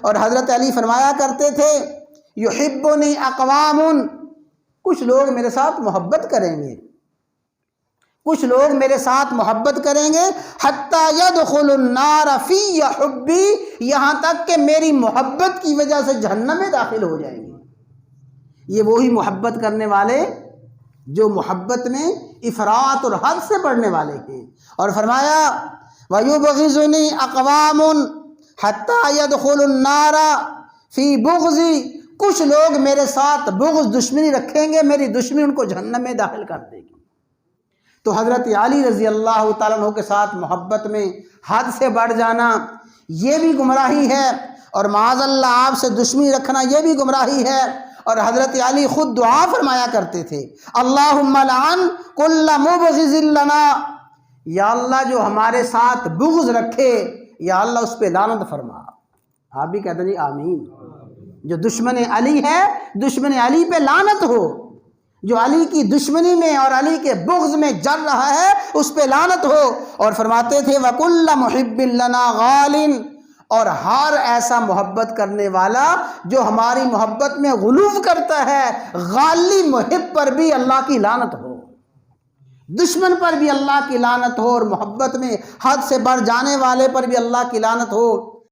اور حضرت علی فرمایا کرتے تھے یحبنی اقوام، کچھ لوگ میرے ساتھ محبت کریں گے، کچھ لوگ میرے ساتھ محبت کریں گے حتی یدخل النار فی حبی، یہاں تک کہ میری محبت کی وجہ سے جہنم میں داخل ہو جائیں گے۔ یہ وہی محبت کرنے والے جو محبت میں افراط اور حد سے بڑھنے والے ہیں۔ اور فرمایا وَيُبْغِضُنِي أَقْوَامٌ حَتَّى يَدْخُلُ النَّارَ فِي بُغْضِي، کچھ لوگ میرے ساتھ بغض دشمنی رکھیں گے، میری دشمنی ان کو جہنم میں داخل کر دے گی۔ تو حضرت علی رضی اللہ تعالیٰ عنہ کے ساتھ محبت میں حد سے بڑھ جانا یہ بھی گمراہی ہے، اور معاذ اللہ آپ سے دشمنی رکھنا یہ بھی گمراہی ہے۔ اور حضرت علی خود دعا فرمایا کرتے تھے اللہم لعن کل مبغض لنا، یا اللہ جو ہمارے ساتھ بغض رکھے یا اللہ اس پہ لعنت فرما۔ آپ بھی کہتے ہیں جی آمین۔ جو دشمن علی ہے دشمن علی پہ لعنت ہو، جو علی کی دشمنی میں اور علی کے بغض میں جل رہا ہے اس پہ لعنت ہو۔ اور فرماتے تھے وَكُلَّ مُحِبٍّ لَنَا غَالٍ، اور ہر ایسا محبت کرنے والا جو ہماری محبت میں غلو کرتا ہے، غالی محب پر بھی اللہ کی لعنت ہو، دشمن پر بھی اللہ کی لعنت ہو، اور محبت میں حد سے بڑھ جانے والے پر بھی اللہ کی لعنت ہو۔